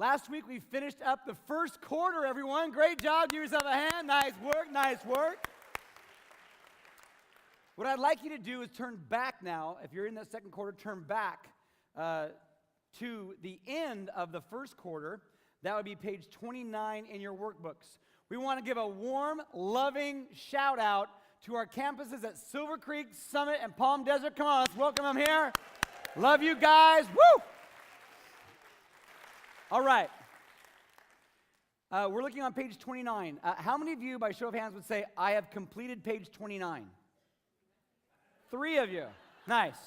Last week we finished up the first quarter, everyone. Great job. Give yourself a hand. Nice work, nice work. What I'd like you to do is turn back now. If you're in that second quarter, turn back to the end of the first quarter. That would be page 29 in your workbooks. We want to give a warm, loving shout out to our campuses at Silver Creek, Summit, and Palm Desert. Come on, let's welcome them here. Love you guys. Woo! All right. We're looking on page 29. How many of you, by show of hands, would say, I have completed page 29? 3 of you. Nice.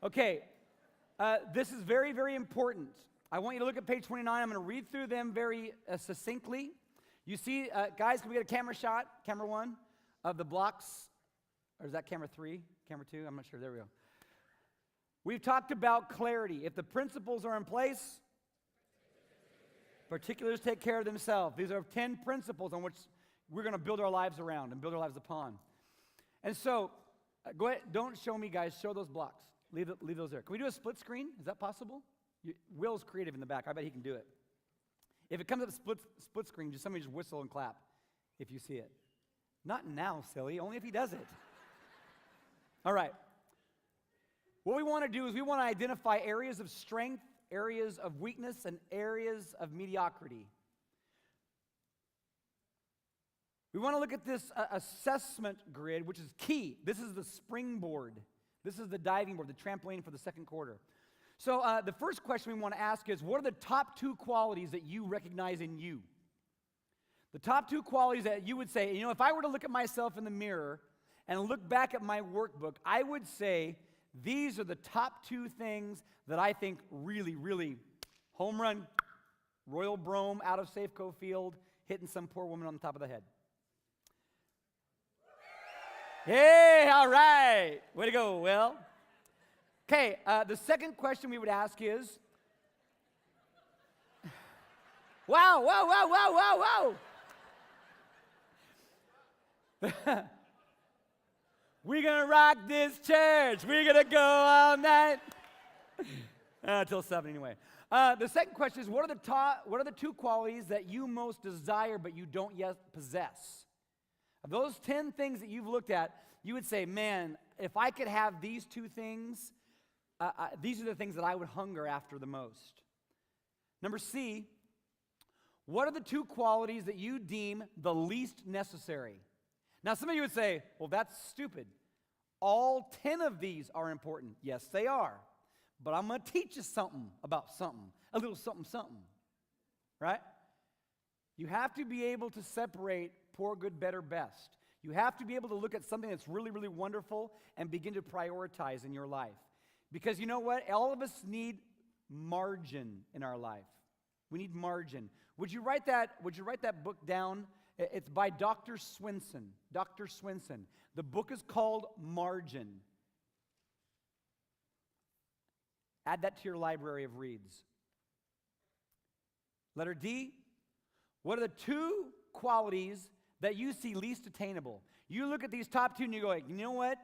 Okay. This is very, very important. I want you to look at page 29. I'm going to read through them very succinctly. You see, guys, can we get a camera shot, camera 1, of the blocks? Or is that camera 3? Camera 2? I'm not sure. There we go. We've talked about clarity. If the principles are in place, particulars take care of themselves. These are 10 principles on which we're going to build our lives around and build our lives upon. And so, go ahead. Don't show me, guys. Show those blocks. Leave those there. Can we do a split screen? Is that possible? Will's creative in the back. I bet he can do it. If it comes up split screen, just somebody just whistle and clap if you see it. Not now, silly. Only if he does it. All right. What we want to do is we want to identify areas of strength, areas of weakness, and areas of mediocrity. We want to look at this assessment grid, which is key. This is the springboard. This is the diving board, the trampoline for the second quarter. So the first question we want to ask is, what are the top 2 qualities that you recognize in you? The top 2 qualities that you would say, if I were to look at myself in the mirror and look back at my workbook, I would say these are the top 2 things that I think really, really home run, Royal Brome out of Safeco Field, hitting some poor woman on the top of the head. Hey, all right. Way to go, Will. Okay, the second question we would ask is, wow, whoa, whoa, whoa, whoa, whoa. We're going to rock this church. We're going to go all night. Till 7 anyway. The second question is, what are the 2 qualities that you most desire but you don't yet possess? Of those 10 things that you've looked at, you would say, man, if I could have these 2 things, these are the things that I would hunger after the most. Number C, what are the 2 qualities that you deem the least necessary? Now, some of you would say, well, that's stupid. All 10 of these are important. Yes, they are. But I'm going to teach you something about something, a little something, something. Right? You have to be able to separate poor, good, better, best. You have to be able to look at something that's really, really wonderful and begin to prioritize in your life. Because you know what? All of us need margin in our life. We need margin. Would you write that book down? It's by Dr. Swinson. Dr. Swinson. The book is called Margin. Add that to your library of reads. Letter D. What are the 2 qualities that you see least attainable? You look at these top 2 and you go, you know what?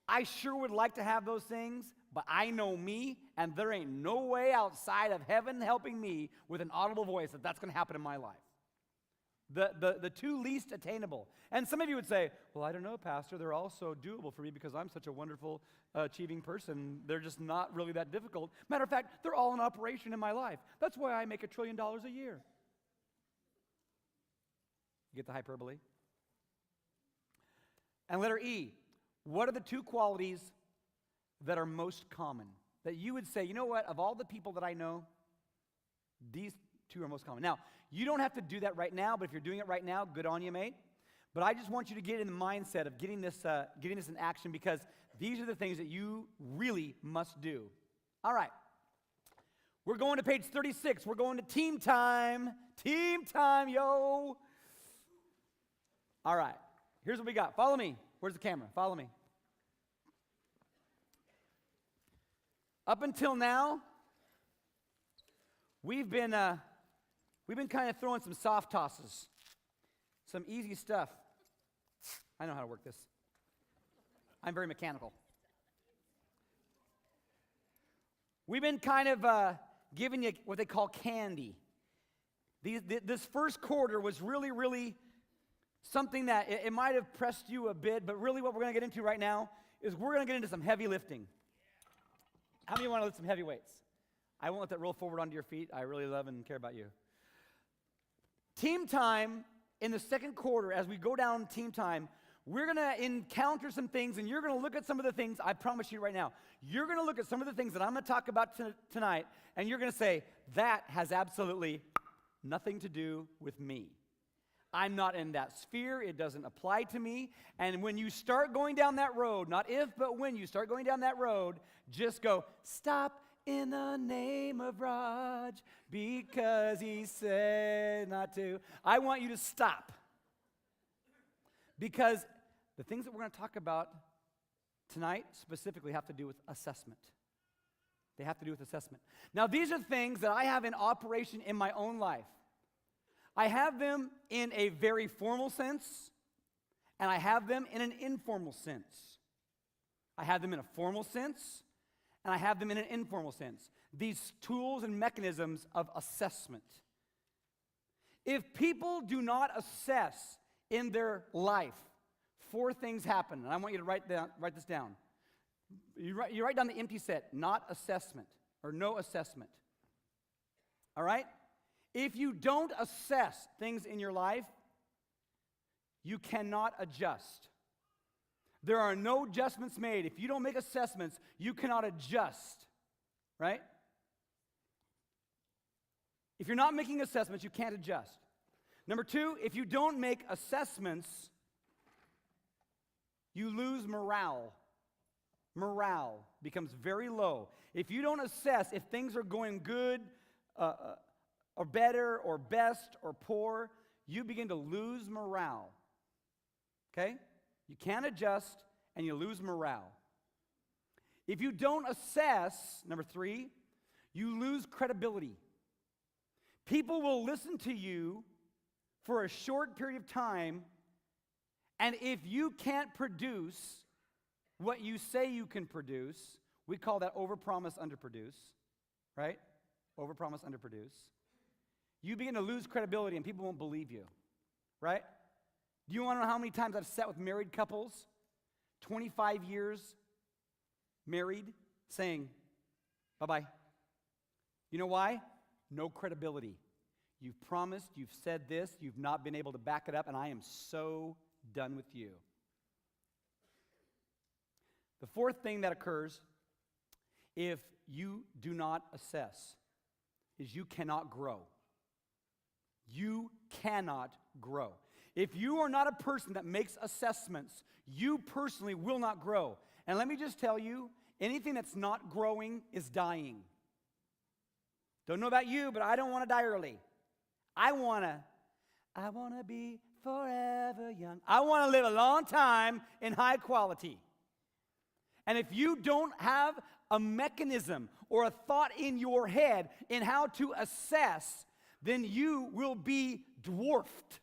I sure would like to have those things, but I know me, and there ain't no way outside of heaven helping me with an audible voice that that's going to happen in my life. The 2 least attainable. And some of you would say, well, I don't know, Pastor. They're all so doable for me because I'm such a wonderful, achieving person. They're just not really that difficult. Matter of fact, they're all in operation in my life. That's why I make $1 trillion a year. You get the hyperbole? And letter E, what are the 2 qualities that are most common? That you would say, you know what, of all the people that I know, these 2 are most common. Now, you don't have to do that right now, but if you're doing it right now, good on you, mate. But I just want you to get in the mindset of getting this in action, because these are the things that you really must do. All right. We're going to page 36. We're going to team time. Team time, yo. All right. Here's what we got. Follow me. Where's the camera? Follow me. Up until now, we've been kind of throwing some soft tosses, some easy stuff. I know how to work this. I'm very mechanical. We've been kind of giving you what they call candy. This first quarter was really, really something that it might have pressed you a bit, but really what we're going to get into right now is we're going to get into some heavy lifting. How many want to lift some heavy weights? I won't let that roll forward onto your feet. I really love and care about you. Team time in the second quarter, as we go down team time, we're going to encounter some things, and you're going to look at some of the things, I promise you right now, you're going to look at some of the things that I'm going to talk about tonight, and you're going to say, that has absolutely nothing to do with me. I'm not in that sphere. It doesn't apply to me. And when you start going down that road, not if, but when you start going down that road, just go, stop in the name of Raj because he said not to. I want you to stop. Because the things that we're going to talk about tonight specifically have to do with assessment. They have to do with assessment. Now, these are things that I have in operation in my own life. I have them in a very formal sense, and I have them in an informal sense. I have them in a formal sense, and I have them in an informal sense. These tools and mechanisms of assessment. If people do not assess in their life, 4 things happen, and I want you to write this down. You write down the empty set, not assessment, or no assessment. All right? If you don't assess things in your life, you cannot adjust. There are no adjustments made. If you don't make assessments, you cannot adjust, right? If you're not making assessments, you can't adjust. Number 2, if you don't make assessments, you lose morale. Morale becomes very low. If you don't assess if things are going good, or better, or best, or poor, you begin to lose morale. Okay? You can't adjust, and you lose morale. If you don't assess, number 3, you lose credibility. People will listen to you for a short period of time, and if you can't produce what you say you can produce, we call that overpromise, underproduce, right? Overpromise, underproduce. You begin to lose credibility and people won't believe you, right? Do you want to know how many times I've sat with married couples, 25 years married, saying, bye-bye. You know why? No credibility. You've promised, you've said this, you've not been able to back it up, and I am so done with you. The 4th thing that occurs if you do not assess is you cannot grow. You cannot grow. If you are not a person that makes assessments, you personally will not grow. And let me just tell you, anything that's not growing is dying. Don't know about you, but I don't want to die early. I want to be forever young. I want to live a long time in high quality. And if you don't have a mechanism or a thought in your head in how to assess, then you will be dwarfed.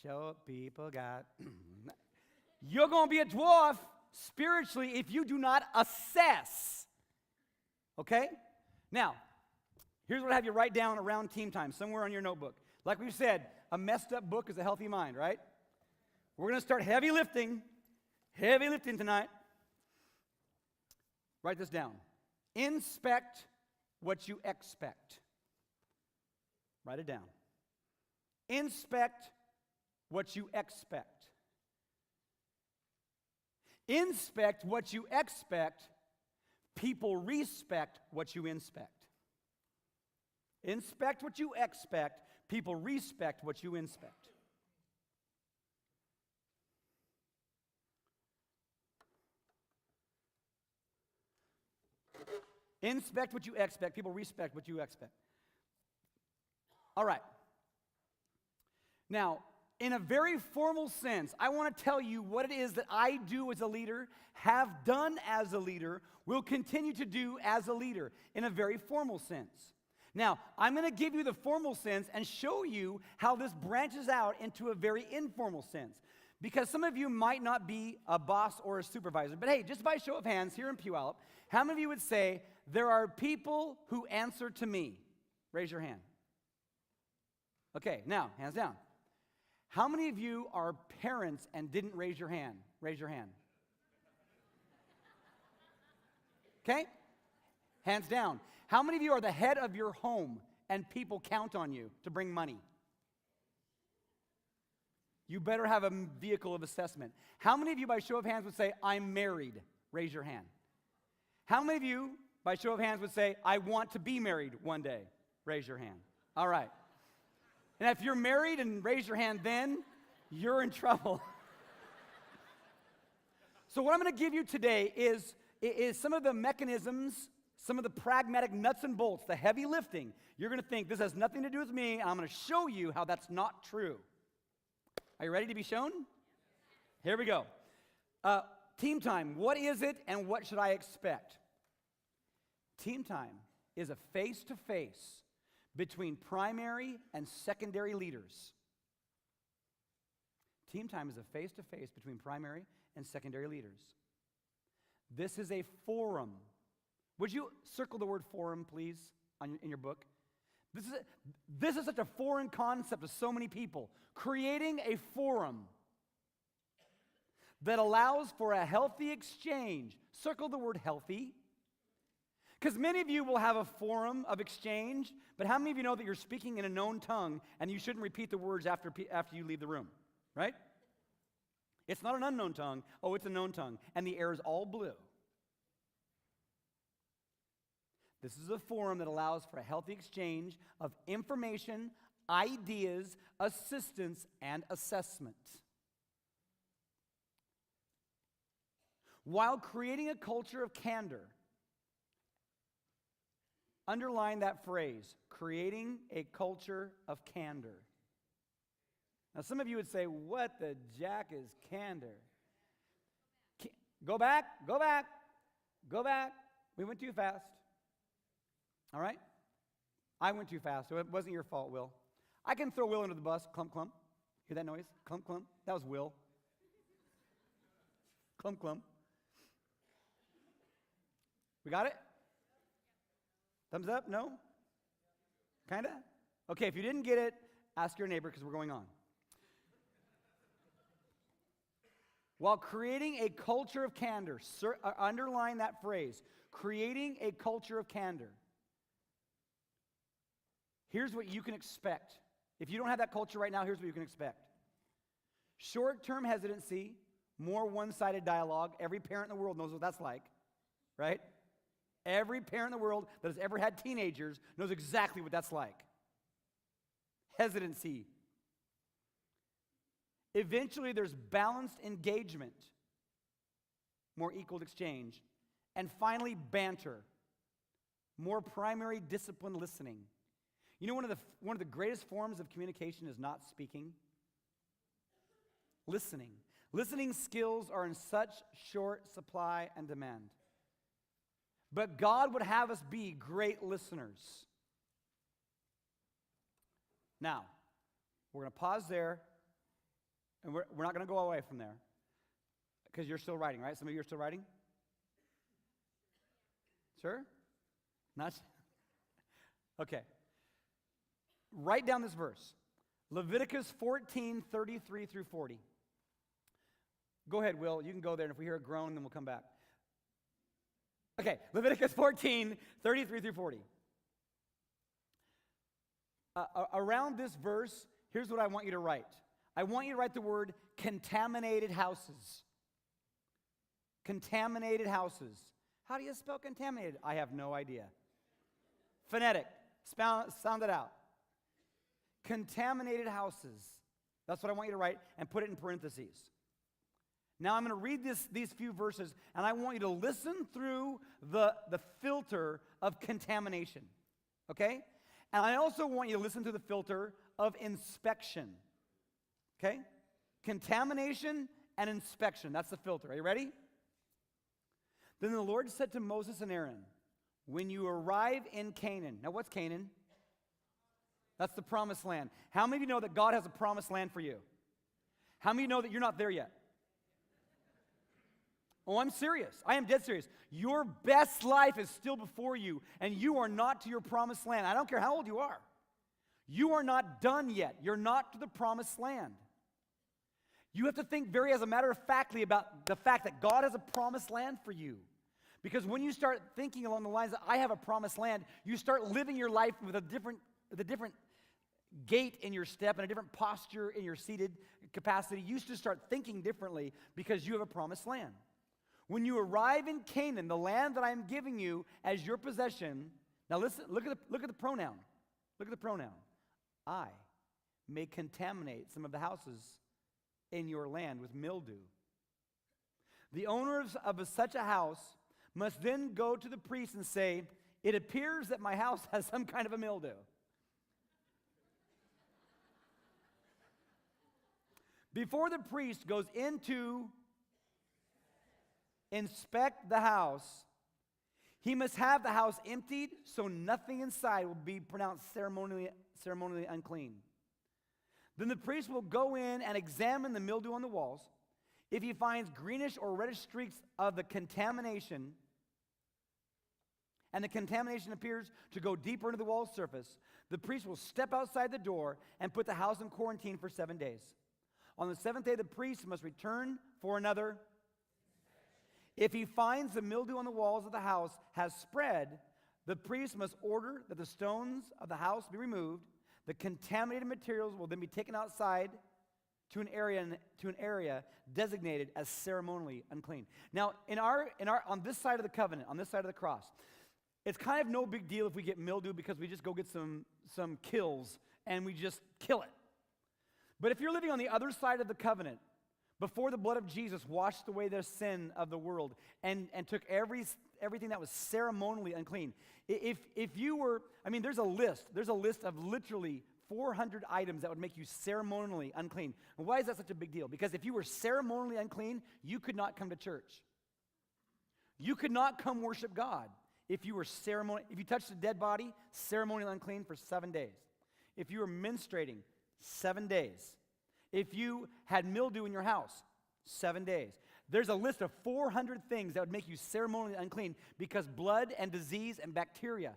Show people got. You're going to be a dwarf spiritually if you do not assess. Okay? Now, here's what I have you write down around team time, somewhere on your notebook. Like we said, a messed up book is a healthy mind, right? We're going to start heavy lifting tonight. Write this down. Inspect what you expect. Write it down. Inspect what you expect. Inspect what you expect. People respect what you inspect. Inspect what you expect. People respect what you inspect. Inspect what you expect. People respect what you expect. All right. Now, in a very formal sense, I want to tell you what it is that I do as a leader, have done as a leader, will continue to do as a leader in a very formal sense. Now, I'm going to give you the formal sense and show you how this branches out into a very informal sense. Because some of you might not be a boss or a supervisor, but hey, just by show of hands here in Puyallup, how many of you would say, there are people who answer to me? Raise your hand. Okay, now, hands down. How many of you are parents and didn't raise your hand? Raise your hand. Okay? Hands down. How many of you are the head of your home and people count on you to bring money? You better have a vehicle of assessment. How many of you, by show of hands, would say, I'm married? Raise your hand. How many of you, by show of hands, would say, I want to be married one day? Raise your hand. All right. And if you're married and raise your hand then, you're in trouble. So what I'm going to give you today is some of the mechanisms, some of the pragmatic nuts and bolts, the heavy lifting. You're going to think this has nothing to do with me, and I'm going to show you how that's not true. Are you ready to be shown? Here we go. Team time, what is it and what should I expect? Team time is a face-to-face between primary and secondary leaders. Team time is a face-to-face between primary and secondary leaders. This is a forum. Would you circle the word forum, please, in your book? This is such a foreign concept to so many people. Creating a forum that allows for a healthy exchange. Circle the word healthy. Because many of you will have a forum of exchange, but how many of you know that you're speaking in a known tongue and you shouldn't repeat the words after you leave the room, right? It's not an unknown tongue. Oh, it's a known tongue. And the air is all blue. This is a forum that allows for a healthy exchange of information, ideas, assistance, and assessment. While creating a culture of candor, underline that phrase, creating a culture of candor. Now, some of you would say, what the jack is candor? Go back. We went too fast. All right? I went too fast, so it wasn't your fault, Will. I can throw Will under the bus. Clump, clump. Hear that noise? Clump, clump. That was Will. Clump, clump. We got it? Thumbs up? No? Kinda? Okay, if you didn't get it, ask your neighbor because we're going on. While creating a culture of candor, underline that phrase, creating a culture of candor. Here's what you can expect. If you don't have that culture right now, here's what you can expect. Short-term hesitancy, more one-sided dialogue. Every parent in the world knows what that's like, right? Every parent in the world that has ever had teenagers knows exactly what that's like. Hesitancy. Eventually, there's balanced engagement, more equal exchange. And finally, banter, more primary disciplined listening. You know, one of the greatest forms of communication is not speaking. Listening. Listening skills are in such short supply and demand. But God would have us be great listeners. Now, we're going to pause there, and we're not going to go away from there, because you're still writing, right? Some of you are still writing? Sure? Not? Okay. Write down this verse. Leviticus 14:33 through 40. Go ahead, Will. You can go there, and if we hear a groan, then we'll come back. Okay, Leviticus 14:33 through 40. Around this verse, here's what I want you to write. I want you to write the word contaminated houses. Contaminated houses. How do you spell contaminated? I have no idea. Phonetic. Sound it out. Contaminated houses. That's what I want you to write, and put it in parentheses. Now I'm going to read these few verses, and I want you to listen through the filter of contamination, okay? And I also want you to listen to the filter of inspection, okay? Contamination and inspection, that's the filter. Are you ready? Then the Lord said to Moses and Aaron, when you arrive in Canaan. Now what's Canaan? That's the promised land. How many of you know that God has a promised land for you? How many of you know that you're not there yet? Oh, I'm serious. I am dead serious. Your best life is still before you, and you are not to your promised land. I don't care how old you are. You are not done yet. You're not to the promised land. You have to think very, as a matter of factly, about the fact that God has a promised land for you. Because when you start thinking along the lines that I have a promised land, you start living your life with a different gait in your step and a different posture in your seated capacity. You should start thinking differently because you have a promised land. When you arrive in Canaan, the land that I am giving you as your possession, now listen, look at the pronoun. Look at the pronoun. I may contaminate some of the houses in your land with mildew. The owners of such a house must then go to the priest and say, it appears that my house has some kind of a mildew. Before the priest goes in to inspect the house, he must have the house emptied so nothing inside will be pronounced ceremonially unclean. Then the priest will go in and examine the mildew on the walls. If he finds greenish or reddish streaks of the contamination, and the contamination appears to go deeper into the wall's surface, the priest will step outside the door and put the house in quarantine for 7 days. On the seventh day, the priest must return for another. If he finds the mildew on the walls of the house has spread, the priest must order that the stones of the house be removed. The contaminated materials will then be taken outside to an area designated as ceremonially unclean. Now, on this side of the covenant, on this side of the cross, it's kind of no big deal if we get mildew because we just go get some kills and we just kill it. But if you're living on the other side of the covenant, before the blood of Jesus washed away the sin of the world and took everything that was ceremonially unclean. If you were, there's a list of literally 400 items that would make you ceremonially unclean. And why is that such a big deal? Because if you were ceremonially unclean, you could not come to church. You could not come worship God if you touched a dead body, ceremonially unclean for 7 days. If you were menstruating, 7 days. If you had mildew in your house, 7 days. There's a list of 400 things that would make you ceremonially unclean because blood, disease, and bacteria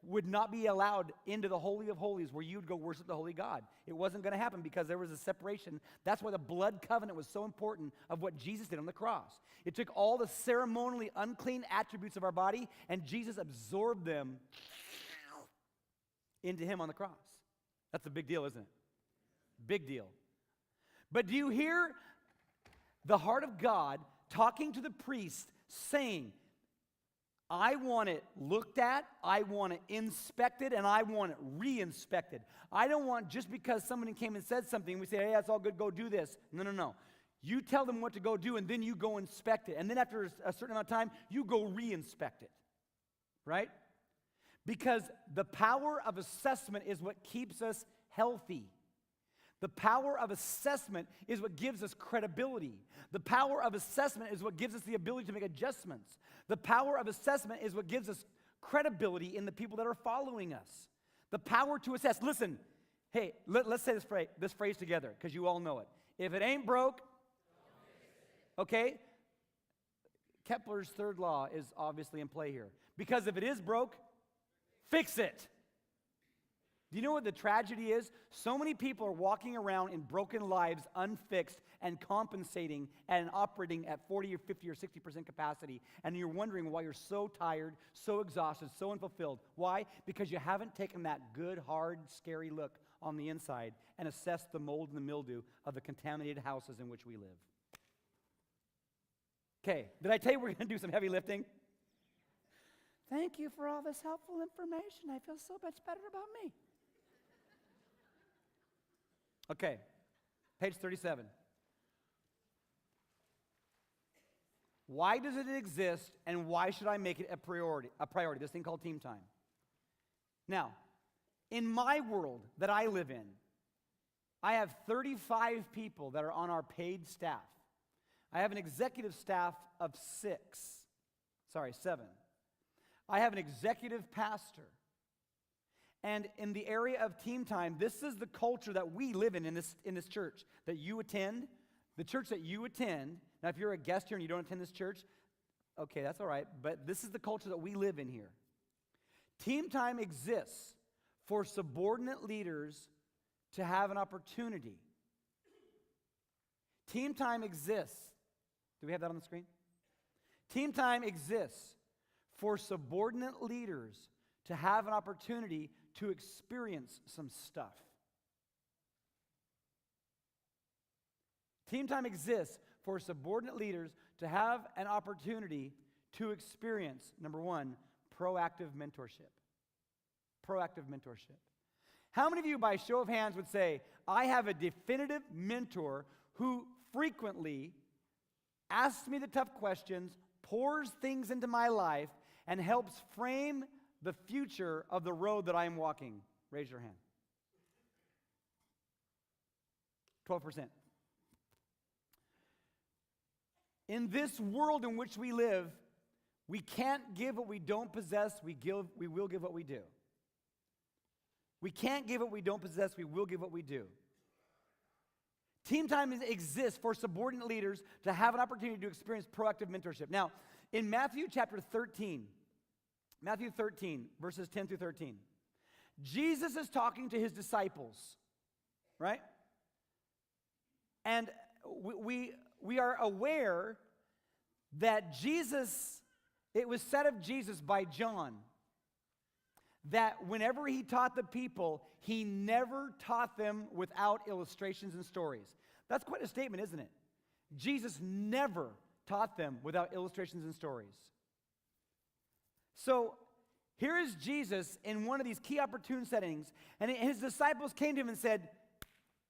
would not be allowed into the Holy of Holies where you would go worship the Holy God. It wasn't going to happen because there was a separation. That's why the blood covenant was so important of what Jesus did on the cross. It took all the ceremonially unclean attributes of our body and Jesus absorbed them into him on the cross. That's a big deal, isn't it? Big deal. But do you hear the heart of God talking to the priest saying, I want it looked at, I want it inspected, and I want it re-inspected. I don't want just because somebody came and said something, we say, hey, that's all good, go do this. No. You tell them what to go do, and then you go inspect it. And then after a certain amount of time, you go re-inspect it. Right? Because the power of assessment is what keeps us healthy. The power of assessment is what gives us credibility. The power of assessment is what gives us the ability to make adjustments. The power of assessment is what gives us credibility in the people that are following us. The power to assess. Listen, hey, let's say this phrase together because you all know it. If it ain't broke, okay? Kepler's third law is obviously in play here. Because if it is broke, fix it. Do you know what the tragedy is? So many people are walking around in broken lives, unfixed, and compensating and operating at 40 or 50 or 60% capacity. And you're wondering why you're so tired, so exhausted, so unfulfilled. Why? Because you haven't taken that good, hard, scary look on the inside and assessed the mold and the mildew of the contaminated houses in which we live. Okay, did I tell you we're going to do some heavy lifting? Thank you for all this helpful information. I feel so much better about me. Okay, page 37. Why does it exist and why should I make it a priority, this thing called team time? Now, in my world that I live in, I have 35 people that are on our paid staff. I have an executive staff of 7. I have an executive pastor. And in the area of team time, this is the culture that we live in this church that you attend. The church that you attend, now if you're a guest here and you don't attend this church, okay, that's all right, but this is the culture that we live in here. Team time exists for subordinate leaders to have an opportunity. Team time exists. Do we have that on the screen? Team time exists for subordinate leaders to have an opportunity to experience some stuff. Team time exists for subordinate leaders to have an opportunity to experience, number one, proactive mentorship. Proactive mentorship. How many of you, by show of hands, would say, I have a definitive mentor who frequently asks me the tough questions, pours things into my life, and helps frame the future of the road that I am walking? Raise your hand. 12%. In this world in which we live, we can't give what we don't possess, we will give what we do. We can't give what we don't possess, we will give what we do. Team time exists for subordinate leaders to have an opportunity to experience proactive mentorship. Now, in Matthew chapter 13, Matthew 13, verses 10 through 13, Jesus is talking to his disciples, right? And we are aware that Jesus, it was said of Jesus by John, that whenever he taught the people, he never taught them without illustrations and stories. That's quite a statement, isn't it? Jesus never taught them without illustrations and stories. So here is Jesus in one of these key opportune settings, and his disciples came to him and said,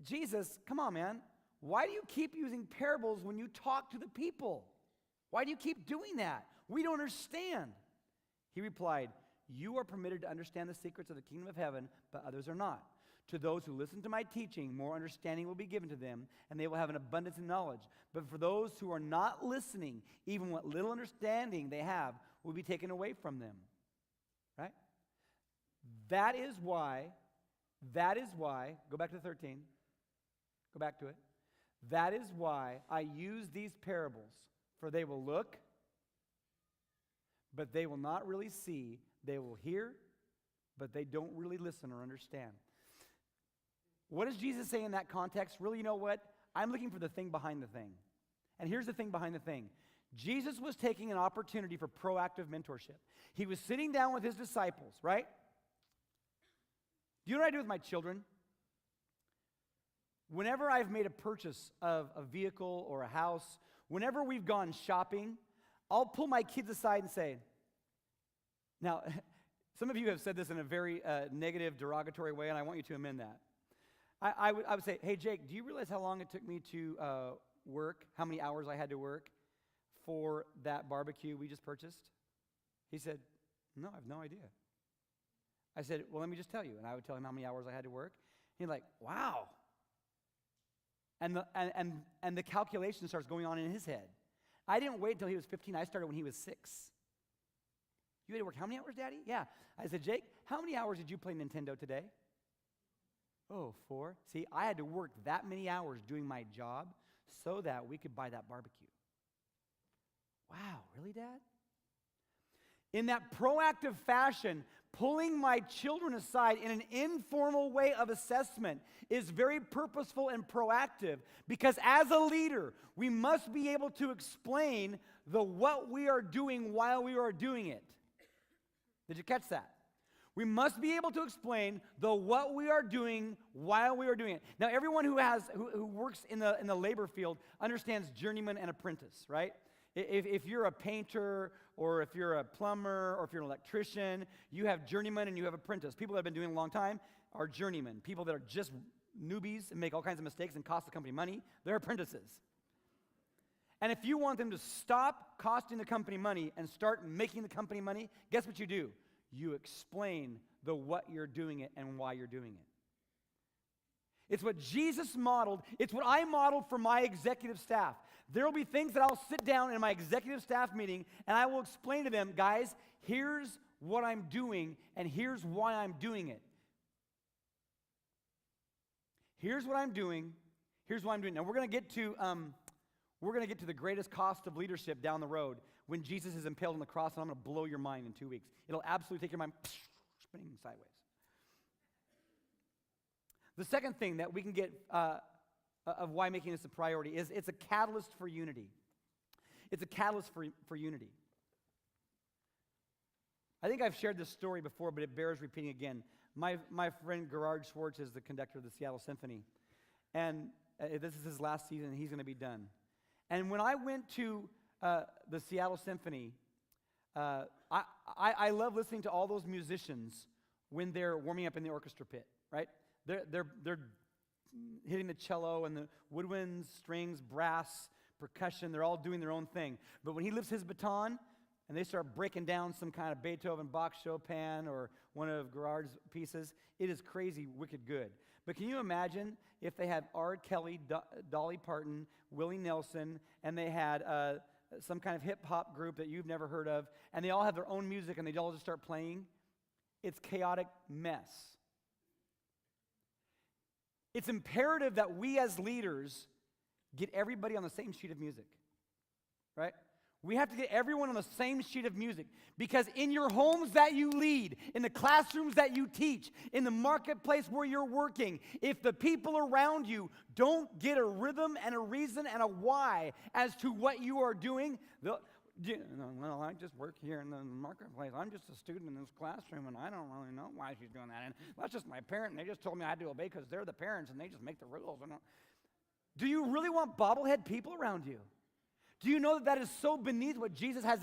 Jesus, come on, man. Why do you keep using parables when you talk to the people? Why do you keep doing that? We don't understand. He replied, you are permitted to understand the secrets of the kingdom of heaven, but others are not. To those who listen to my teaching, more understanding will be given to them, and they will have an abundance of knowledge. But for those who are not listening, even what little understanding they have will be taken away from them. Right? That is why, go back to 13. Go back to it. That is why I use these parables, for they will look, but they will not really see. They will hear, but they don't really listen or understand. What does Jesus say in that context? Really, you know what? I'm looking for the thing behind the thing. And here's the thing behind the thing. Jesus was taking an opportunity for proactive mentorship. He was sitting down with his disciples, right? Do you know what I do with my children? Whenever I've made a purchase of a vehicle or a house, whenever we've gone shopping, I'll pull my kids aside and say, now, some of you have said this in a very negative, derogatory way, and I want you to amend that. I would say, hey, Jake, do you realize how long it took me to work, how many hours I had to work for that barbecue we just purchased? He said, no, I have no idea. I said, well, let me just tell you. And I would tell him how many hours I had to work. He's like, wow. And the calculation starts going on in his head. I didn't wait until he was 15. I started when he was 6. You had to work how many hours, Daddy? Yeah. I said, Jake, how many hours did you play Nintendo today? Oh, 4. See, I had to work that many hours doing my job so that we could buy that barbecue. Wow, really, Dad? In that proactive fashion, pulling my children aside in an informal way of assessment is very purposeful and proactive, because as a leader, we must be able to explain what we are doing while we are doing it. Did you catch that? We must be able to explain what we are doing while we are doing it. Now, everyone who works in the labor field understands journeyman and apprentice, right? If you're a painter, or if you're a plumber, or if you're an electrician, you have journeyman and you have apprentice. People that have been doing it a long time are journeymen. People that are just newbies and make all kinds of mistakes and cost the company money, they're apprentices. And if you want them to stop costing the company money and start making the company money, guess what you do? You explain what you're doing it and why you're doing it. It's what Jesus modeled. It's what I modeled for my executive staff. There will be things that I'll sit down in my executive staff meeting and I will explain to them, guys, here's what I'm doing and here's why I'm doing it. Here's what I'm doing. Here's why I'm doing it. Now we're going to get to the greatest cost of leadership down the road when Jesus is impaled on the cross, and I'm going to blow your mind in 2 weeks. It'll absolutely take your mind spinning sideways. The second thing that we can get of why making this a priority is it's a catalyst for unity. It's a catalyst for unity. I think I've shared this story before, but it bears repeating again. My friend Gerard Schwartz is the conductor of the Seattle Symphony, and this is his last season, and he's going to be done. And when I went to the Seattle Symphony, I love listening to all those musicians when they're warming up in the orchestra pit, right? They're hitting the cello and the woodwinds, strings, brass, percussion. They're all doing their own thing. But when he lifts his baton and they start breaking down some kind of Beethoven, Bach, Chopin, or one of Gerard's pieces, it is crazy, wicked good. But can you imagine if they had R. Kelly, Dolly Parton, Willie Nelson, and they had some kind of hip-hop group that you've never heard of, and they all have their own music, and they all just start playing? It's chaotic mess. It's imperative that we as leaders get everybody on the same sheet of music, right? We have to get everyone on the same sheet of music, because in your homes that you lead, in the classrooms that you teach, in the marketplace where you're working, if the people around you don't get a rhythm and a reason and a why as to what you are doing, well, I just work here in the marketplace. I'm just a student in this classroom, and I don't really know why she's doing that. And that's just my parent, and they just told me I had to obey because they're the parents, and they just make the rules. Do you really want bobblehead people around you? Do you know that is so beneath what Jesus has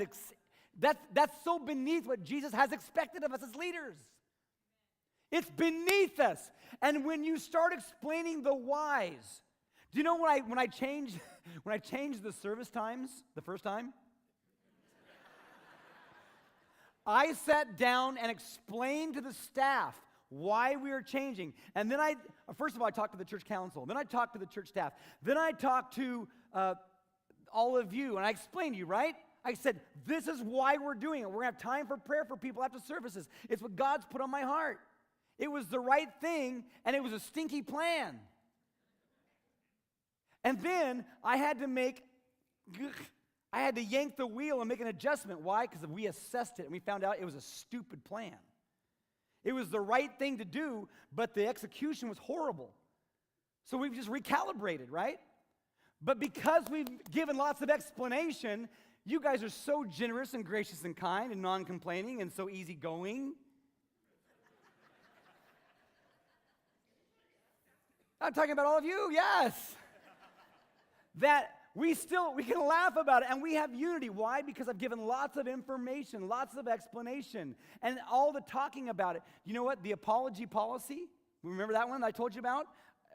that's so beneath what Jesus has expected of us as leaders? It's beneath us. And when you start explaining the whys, do you know when I changed the service times the first time? I sat down and explained to the staff why we are changing. And then first of all, I talked to the church council. Then I talked to the church staff. Then I talked to all of you, and I explained to you, right? I said, this is why we're doing it. We're going to have time for prayer for people after services. It's what God's put on my heart. It was the right thing, and it was a stinky plan. And then I had to yank the wheel and make an adjustment. Why? Because we assessed it, and we found out it was a stupid plan. It was the right thing to do, but the execution was horrible. So we've just recalibrated, right? But because we've given lots of explanation, you guys are so generous and gracious and kind and non-complaining and so easygoing. I'm talking about all of you, yes. That we can laugh about it, and we have unity. Why? Because I've given lots of information, lots of explanation, and all the talking about it. You know what? The apology policy, remember that one that I told you about?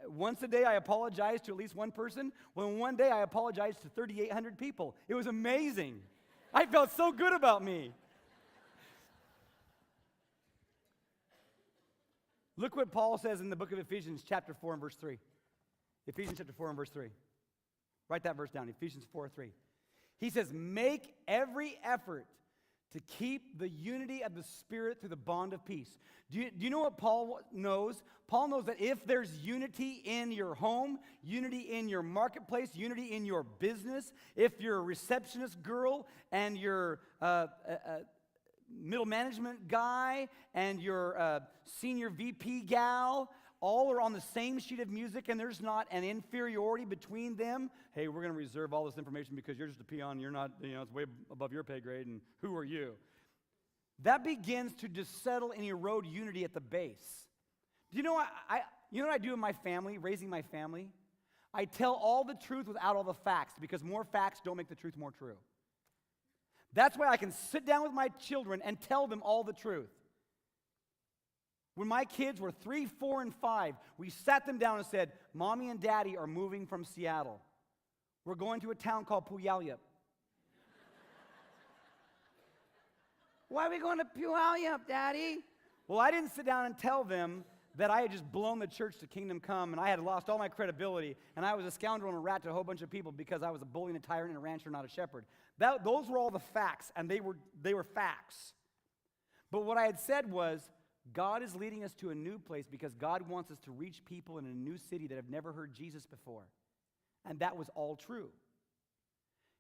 Once a day I apologized to at least one person. Well, one day I apologized to 3,800 people. It was amazing. I felt so good about me. Look what Paul says in the book of Ephesians chapter 4 and verse 3. Ephesians chapter 4 and verse 3. Write that verse down, Ephesians 4:3. He says, make every effort to keep the unity of the Spirit through the bond of peace. Do you know what Paul knows? Paul knows that if there's unity in your home, unity in your marketplace, unity in your business, if you're a receptionist girl and you're middle management guy and your senior VP gal, all are on the same sheet of music and there's not an inferiority between them. Hey, we're going to reserve all this information because you're just a peon. You're not, it's way above your pay grade, and who are you? That begins to just settle and erode unity at the base. Do you know what I do in my family, raising my family? I tell all the truth without all the facts, because more facts don't make the truth more true. That's why I can sit down with my children and tell them all the truth. When my kids were 3, 4, and 5, we sat them down and said, Mommy and Daddy are moving from Seattle. We're going to a town called Puyallup. Why are we going to Puyallup, Daddy? Well, I didn't sit down and tell them that I had just blown the church to Kingdom Come, and I had lost all my credibility, and I was a scoundrel and a rat to a whole bunch of people because I was a bully and a tyrant and a rancher, not a shepherd. Those were all the facts, and they were facts. But what I had said was, God is leading us to a new place because God wants us to reach people in a new city that have never heard Jesus before. And that was all true.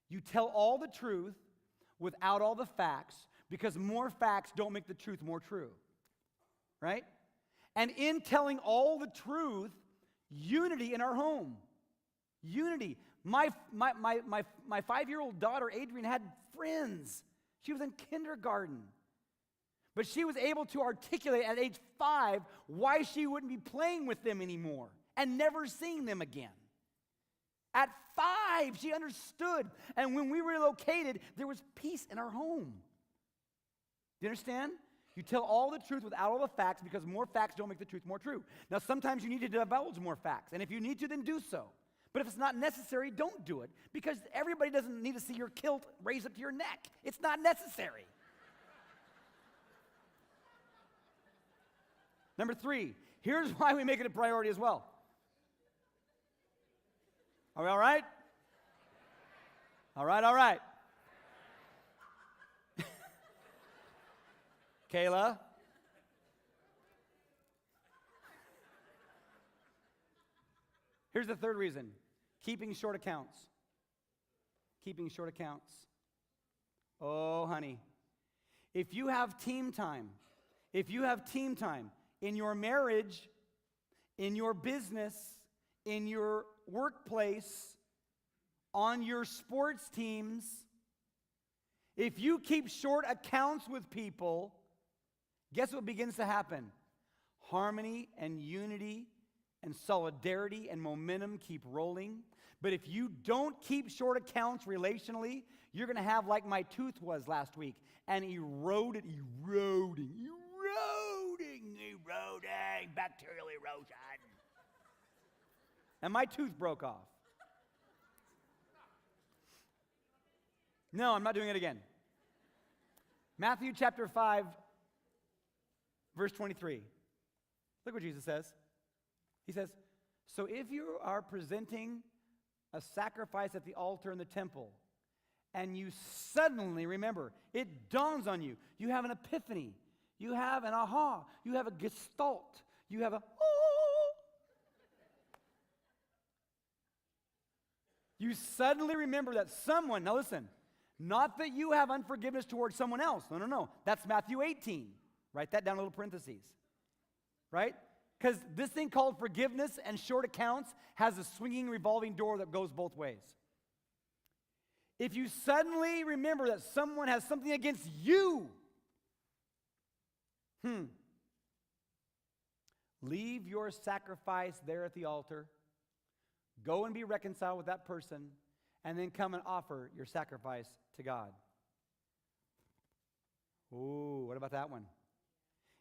You tell all the truth without all the facts, because more facts don't make the truth more true. Right? And in telling all the truth, unity in our home. Unity. My 5-year-old daughter, Adrian, had friends. She was in kindergarten. But she was able to articulate at age 5 why she wouldn't be playing with them anymore and never seeing them again. At 5, she understood. And when we relocated, there was peace in our home. Do you understand? You tell all the truth without all the facts, because more facts don't make the truth more true. Now, sometimes you need to divulge more facts. And if you need to, then do so. But if it's not necessary, don't do it. Because everybody doesn't need to see your kilt raised up to your neck. It's not necessary. Number 3, here's why we make it a priority as well. Are we all right? All right, all right. Kayla? Here's the third reason. Keeping short accounts. Keeping short accounts. Oh, honey. If you have team time in your marriage, in your business, in your workplace, on your sports teams, if you keep short accounts with people, guess what begins to happen? Harmony and unity and solidarity and momentum keep rolling. But if you don't keep short accounts relationally, you're going to have like my tooth was last week, and eroding, bacterial erosion. And my tooth broke off. No, I'm not doing it again. Matthew chapter 5, verse 23. Look what Jesus says. He says, so if you are presenting a sacrifice at the altar in the temple, and you suddenly remember, it dawns on you, you have an epiphany, you have an aha, you have a gestalt, you have a, oh. You suddenly remember that someone, now listen, not that you have unforgiveness towards someone else. No. That's Matthew 18. Write that down in little parentheses. Right? Because this thing called forgiveness and short accounts has a swinging revolving door that goes both ways. If you suddenly remember that someone has something against you, leave your sacrifice there at the altar, go and be reconciled with that person, and then come and offer your sacrifice to God. Ooh, what about that one?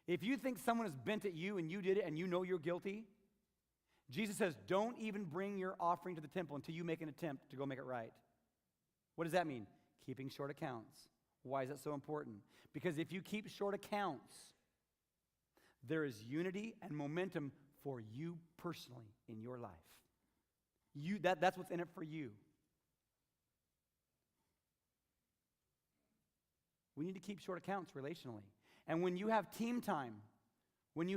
If you think someone is bent at you and you did it and you know you're guilty, Jesus says, don't even bring your offering to the temple until you make an attempt to go make it right. What does that mean? Keeping short accounts. Why is that so important? Because if you keep short accounts, there is unity and momentum for you personally in your life. That's what's in it for you. We need to keep short accounts relationally. And when you have team time, you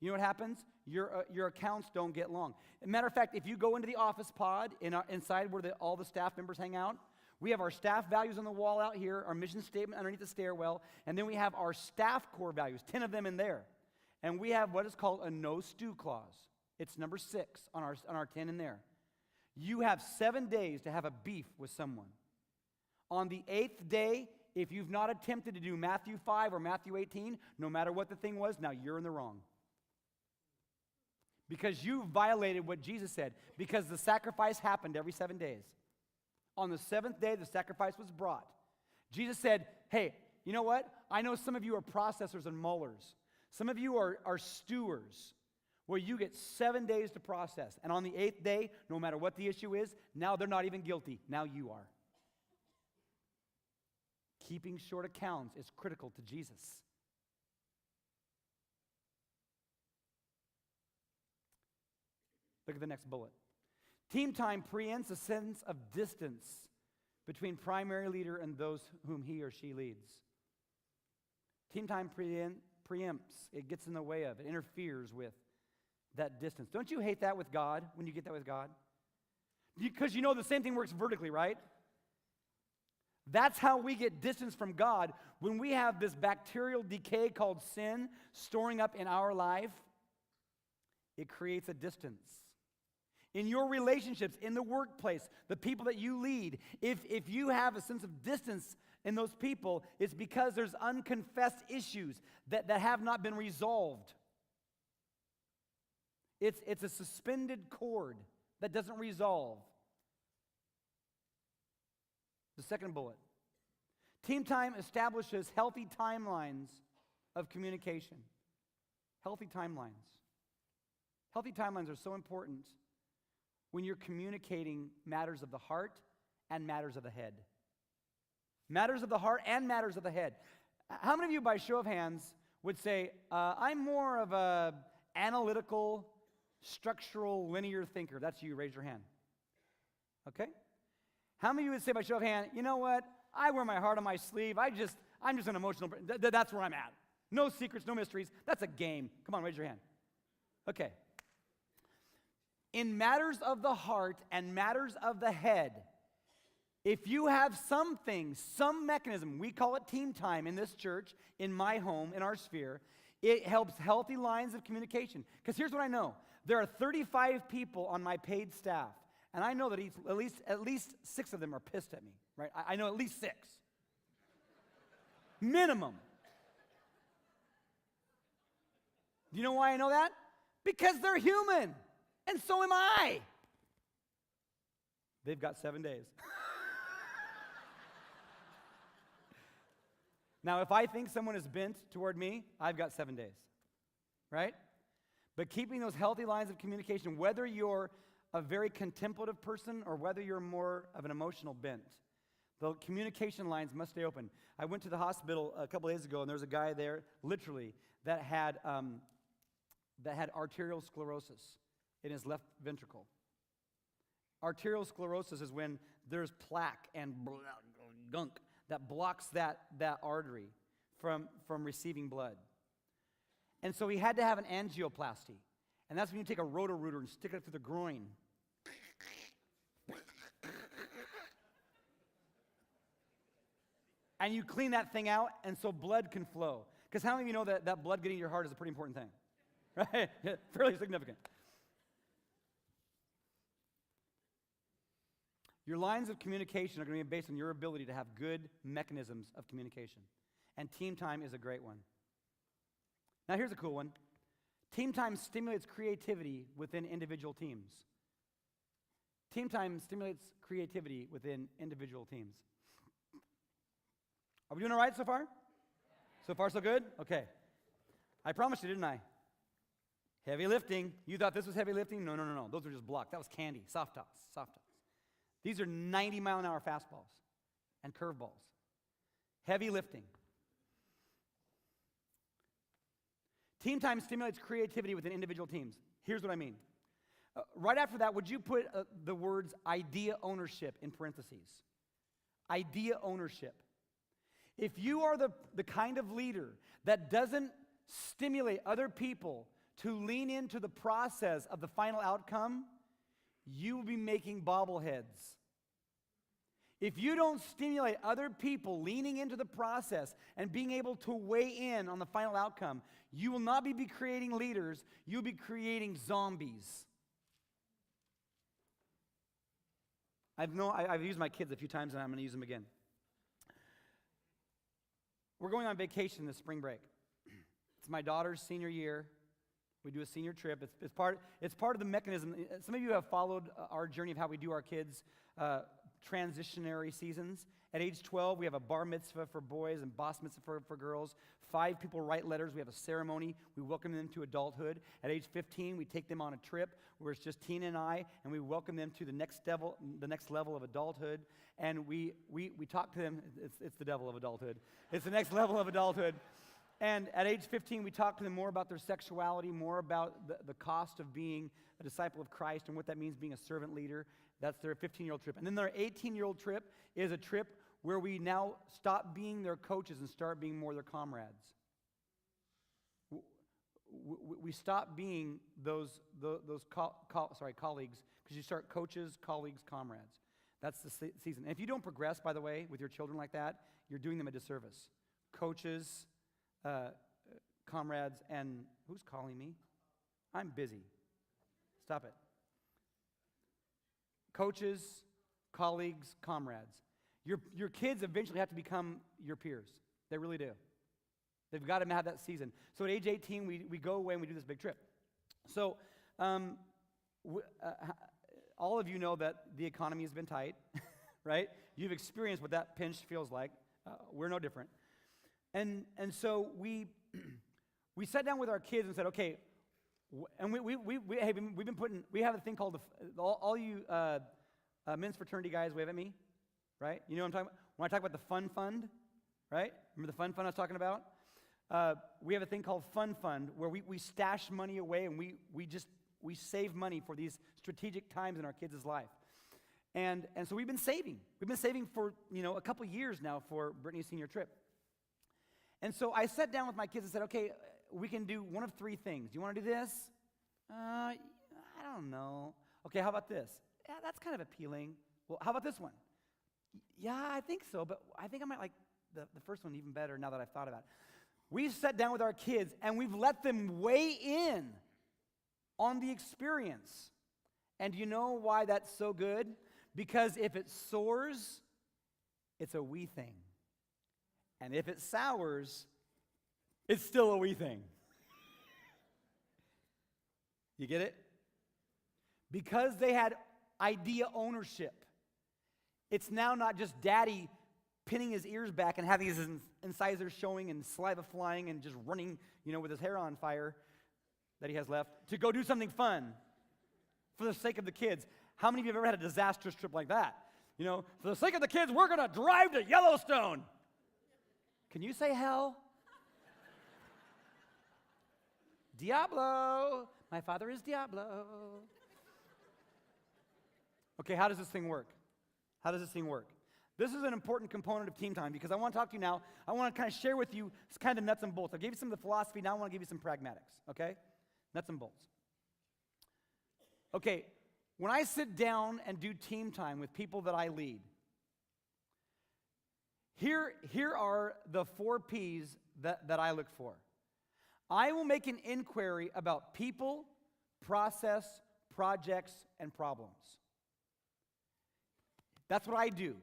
know what happens? Your accounts don't get long. As a matter of fact, if you go into the office pod inside where all the staff members hang out, we have our staff values on the wall out here, our mission statement underneath the stairwell, and then we have our staff core values, 10 of them in there. And we have what is called a no stew clause. It's number 6 on our 10 in there. You have 7 days to have a beef with someone. On the 8th day, if you've not attempted to do Matthew 5 or Matthew 18, no matter what the thing was, now you're in the wrong. Because you violated what Jesus said, because the sacrifice happened every 7 days. On the 7th day, the sacrifice was brought. Jesus said, hey, you know what? I know some of you are processors and mullers. Some of you are stewers, where you get 7 days to process. And on the 8th day, no matter what the issue is, now they're not even guilty. Now you are. Keeping short accounts is critical to Jesus. Look at the next bullet. Team time preempts a sense of distance between primary leader and those whom he or she leads. Team time preempts. It gets in the way of, it interferes with that distance. Don't you hate that with God, when you get that with God? Because you know the same thing works vertically, right? That's how we get distance from God. When we have this bacterial decay called sin storing up in our life, it creates a distance. In your relationships, in the workplace, the people that you lead, if you have a sense of distance in those people, it's because there's unconfessed issues that have not been resolved. It's a suspended cord that doesn't resolve. The second bullet. Team time establishes healthy timelines of communication. Healthy timelines. Healthy timelines are so important when you're communicating matters of the heart and matters of the head. Matters of the heart and matters of the head. How many of you, by show of hands, would say, I'm more of a analytical, structural, linear thinker? That's you. Raise your hand. Okay? How many of you would say, by show of hand, you know what? I wear my heart on my sleeve. I'm just an emotional person. That's where I'm at. No secrets, no mysteries. That's a game. Come on, raise your hand. Okay. In matters of the heart and matters of the head, if you have something, some mechanism, we call it team time in this church, in my home, in our sphere, it helps healthy lines of communication. Because here's what I know. There are 35 people on my paid staff, and I know that at least 6 of them are pissed at me, right? I know at least 6. Minimum. Do you know why I know that? Because they're human, and so am I. They've got 7 days. Now, if I think someone is bent toward me, I've got 7 days, right? But keeping those healthy lines of communication, whether you're a very contemplative person or whether you're more of an emotional bent, the communication lines must stay open. I went to the hospital a couple days ago, and there was a guy there, literally, that had arterial sclerosis in his left ventricle. Arterial sclerosis is when there's plaque and gunk that blocks that artery from receiving blood. And so he had to have an angioplasty. And that's when you take a roto-rooter and stick it through the groin. And you clean that thing out, and so blood can flow. Because how many of you know that blood getting to your heart is a pretty important thing? Right? Yeah, fairly significant. Your lines of communication are going to be based on your ability to have good mechanisms of communication. And team time is a great one. Now here's a cool one. Team time stimulates creativity within individual teams. Team time stimulates creativity within individual teams. Are we doing all right so far? So far, so good? Okay. I promised you, didn't I? Heavy lifting. You thought this was heavy lifting? No. Those were just blocks. That was candy. Soft toss. These are 90-mile-an-hour fastballs and curveballs. Heavy lifting. Team time stimulates creativity within individual teams. Here's what I mean. Right after that, would you put the words idea ownership in parentheses? Idea ownership. If you are the kind of leader that doesn't stimulate other people to lean into the process of the final outcome, you will be making bobbleheads. If you don't stimulate other people leaning into the process and being able to weigh in on the final outcome, you will not be creating leaders, you'll be creating zombies. I've used my kids a few times, and I'm going to use them again. We're going on vacation this spring break. It's my daughter's senior year. We do a senior trip. It's part of the mechanism. Some of you have followed our journey of how we do our kids' transitionary seasons. At age 12, we have a bar mitzvah for boys and bas mitzvah for girls. 5 people write letters. We have a ceremony. We welcome them to adulthood. At age 15, we take them on a trip where it's just Tina and I, and we welcome them to the next level of adulthood. And we talk to them. It's the devil of adulthood. It's the next level of adulthood. And at age 15, we talk to them more about their sexuality, more about the cost of being a disciple of Christ and what that means being a servant leader. That's their 15-year-old trip. And then their 18-year-old trip is a trip where we now stop being their coaches and start being more their comrades. We stop being those colleagues, because you start coaches, colleagues, comrades. That's the season. And if you don't progress, by the way, with your children like that, you're doing them a disservice. Coaches, comrades, and who's calling me? I'm busy. Stop it. Coaches, colleagues, comrades. Your kids eventually have to become your peers. They really do. They've got to have that season. So at age 18, we go away and we do this big trip. So all of you know that the economy has been tight, right? You've experienced what that pinch feels like. We're no different. And so we sat down with our kids and said, okay, and we have a thing called, all you men's fraternity guys wave at me, right? You know what I'm talking about? When I talk about the fun fund, right? Remember the fun fund I was talking about? We have a thing called Fun Fund where we stash money away and we save money for these strategic times in our kids' life. And so we've been saving. We've been saving for, a couple years now for Brittany's senior trip. And so I sat down with my kids and said, okay, we can do one of three things. Do you want to do this? I don't know. Okay, how about this? Yeah, that's kind of appealing. Well, how about this one? Yeah, I think so, but I think I might like the first one even better now that I've thought about it. We've sat down with our kids and we've let them weigh in on the experience. And do you know why that's so good? Because if it soars, it's a we thing. And if it sours, it's still a we thing. You get it? Because they had idea ownership. It's now not just daddy pinning his ears back and having his incisors showing and saliva flying and just running, with his hair on fire that he has left to go do something fun for the sake of the kids. How many of you have ever had a disastrous trip like that? For the sake of the kids, we're going to drive to Yellowstone. Can you say hell? Diablo. My father is Diablo. Okay, how does this thing work? How does this thing work? This is an important component of team time because I want to talk to you now. I want to kind of share with you kind of nuts and bolts. I gave you some of the philosophy. Now I want to give you some pragmatics, okay? Nuts and bolts. Okay, when I sit down and do team time with people that I lead, here are the 4 P's that I look for. I will make an inquiry about people, process, projects, and problems. That's what I do.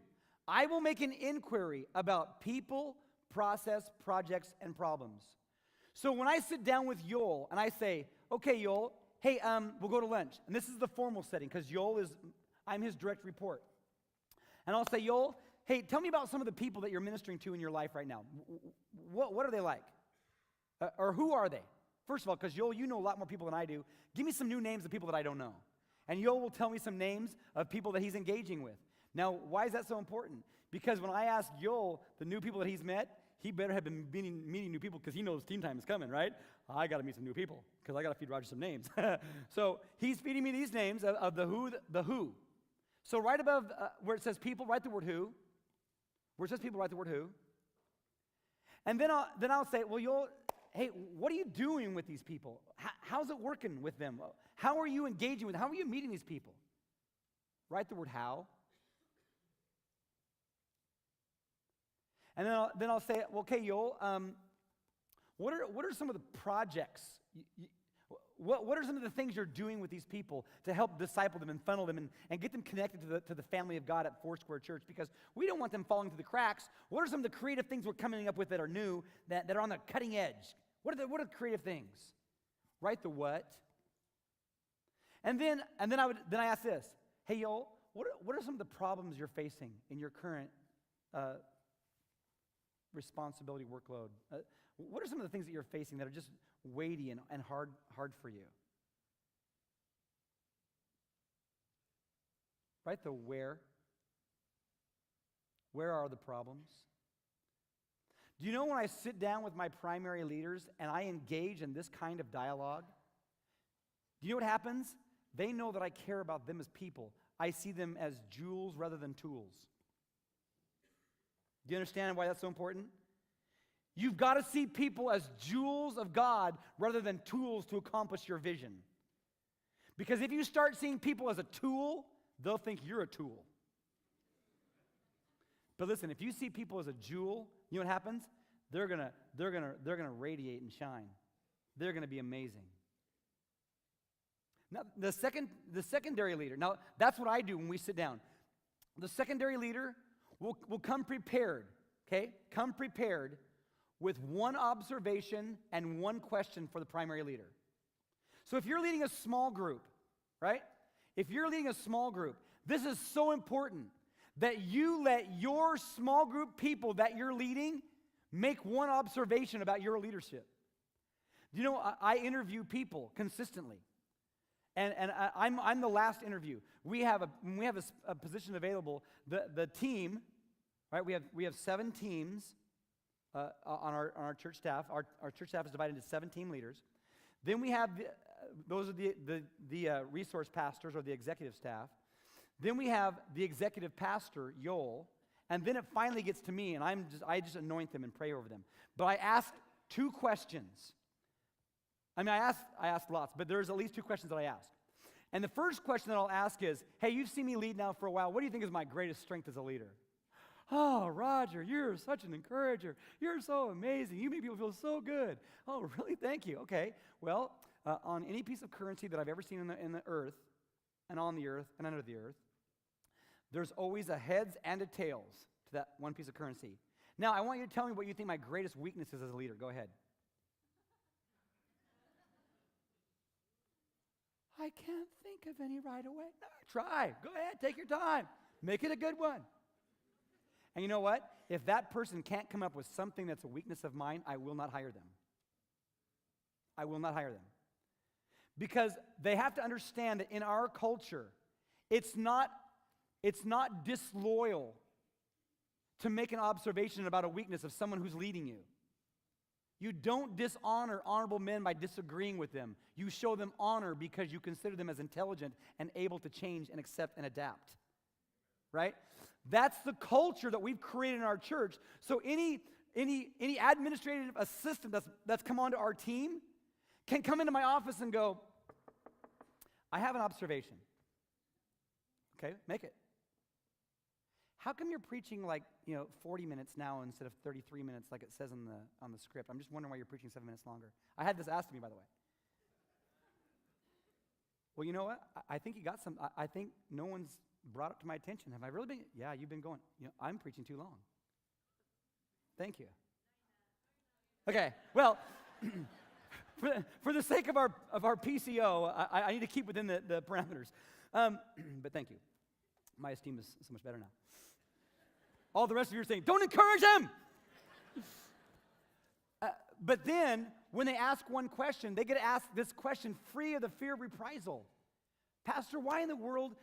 I will make an inquiry about people, process, projects, and problems. So when I sit down with Yoel and I say, okay, Yoel, hey, we'll go to lunch. And this is the formal setting because I'm his direct report. And I'll say, Yoel, hey, tell me about some of the people that you're ministering to in your life right now. What are they like? Or who are they? First of all, because Yoel, you know a lot more people than I do. Give me some new names of people that I don't know. And Yoel will tell me some names of people that he's engaging with. Now, why is that so important? Because when I ask Yoel the new people that he's met, he better have been meeting new people because he knows team time is coming, right? I got to meet some new people because I got to feed Roger some names. So he's feeding me these names of the who. So right above where it says people, write the word who. Where it says people, write the word who. And then I'll say, well, Yoel, hey, what are you doing with these people? How's it working with them? How are you engaging with them? How are you meeting these people? Write the word how. And then I'll say, well, okay, Yoel, what are some of the projects? What are some of the things you're doing with these people to help disciple them and funnel them and get them connected to the family of God at Foursquare Church? Because we don't want them falling through the cracks. What are some of the creative things we're coming up with that are new, that are on the cutting edge? What are the creative things? Write the what. And then I ask this, hey, Yoel, what are some of the problems you're facing in your current responsibility workload? What are some of the things that you're facing that are just weighty and hard for you? Right? The where. Where are the problems? Do you know when I sit down with my primary leaders and I engage in this kind of dialogue, do you know what happens? They know that I care about them as people. I see them as jewels rather than tools. Do you understand why that's so important? You've got to see people as jewels of God rather than tools to accomplish your vision. Because if you start seeing people as a tool, they'll think you're a tool. But listen, if you see people as a jewel, you know what happens? They're gonna radiate and shine. They're gonna be amazing. Now, the secondary leader. Now, that's what I do when we sit down. The secondary leader will come prepared. Okay, come prepared with one observation and one question for the primary leader. So if you're leading a small group, right? If you're leading a small group, this is so important that you let your small group people that you're leading make one observation about your leadership. You know, I interview people consistently, and I'm the last interview. When we have a position available, the team, right? We have 7 teams on our church staff. Our church staff is divided into 7 team leaders. Then we have those are the resource pastors or the executive staff. Then we have the executive pastor, Yoel, and then it finally gets to me, and I just anoint them and pray over them. But I ask 2 questions. I mean, I ask lots, but there's at least 2 questions that I ask. And the first question that I'll ask is, hey, you've seen me lead now for a while. What do you think is my greatest strength as a leader? Oh, Roger, you're such an encourager. You're so amazing. You make people feel so good. Oh, really? Thank you. Okay. Well, on any piece of currency that I've ever seen in the earth, and on the earth, and under the earth, there's always a heads and a tails to that one piece of currency. Now, I want you to tell me what you think my greatest weakness is as a leader. Go ahead. I can't think of any right away. No, try. Go ahead. Take your time. Make it a good one. And you know what? If that person can't come up with something that's a weakness of mine, I will not hire them. I will not hire them. Because they have to understand that in our culture, it's not disloyal to make an observation about a weakness of someone who's leading you. You don't dishonor honorable men by disagreeing with them. You show them honor because you consider them as intelligent and able to change and accept and adapt. Right? That's the culture that we've created in our church. So any administrative assistant that's come onto our team can come into my office and go, I have an observation. Okay, make it. How come you're preaching 40 minutes now instead of 33 minutes like it says on the script? I'm just wondering why you're preaching 7 minutes longer. I had this asked of me, by the way. Well, you know what? I think you got some. I think no one's brought it to my attention. Have I really been? Yeah, you've been going. I'm preaching too long. Thank you. Okay, well, for the sake of our PCO, I need to keep within the parameters. But thank you. My esteem is so much better now. All the rest of you are saying, don't encourage him! But then, when they ask one question, they get to ask this question free of the fear of reprisal. Pastor, why in the world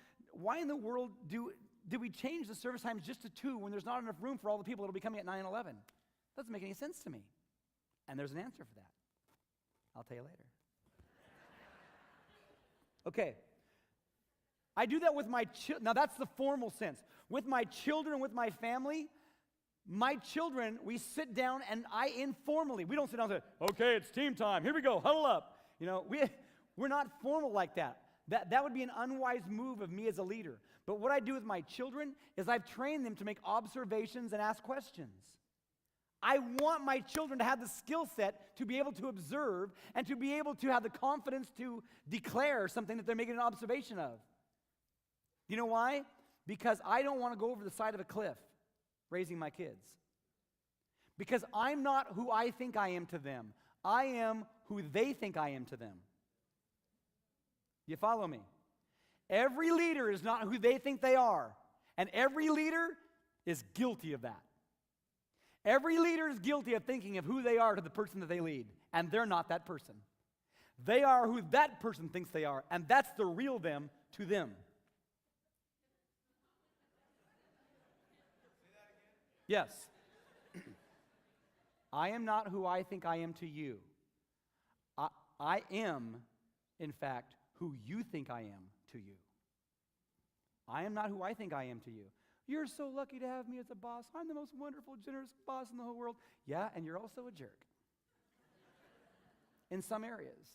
do we change the service times just to 2 when there's not enough room for all the people that will be coming at 9 and 11? Doesn't make any sense to me. And there's an answer for that. I'll tell you later. Okay. I do that with my children. Now, that's the formal sense. With my children, with my family, my children, we sit down and I informally, we don't sit down and say, okay, it's team time. Here we go. Huddle up. We're not formal like that. That would be an unwise move of me as a leader. But what I do with my children is I've trained them to make observations and ask questions. I want my children to have the skill set to be able to observe and to be able to have the confidence to declare something that they're making an observation of. You know why? Because I don't want to go over the side of a cliff raising my kids. Because I'm not who I think I am to them. I am who they think I am to them. You follow me? Every leader is not who they think they are. And every leader is guilty of that. Every leader is guilty of thinking of who they are to the person that they lead. And they're not that person. They are who that person thinks they are. And that's the real them to them. Yes. I am not who I think I am to you. I am, in fact, who you think I am to you. I am not who I think I am to you. You're so lucky to have me as a boss. I'm the most wonderful, generous boss in the whole world. Yeah, and you're also a jerk. In some areas.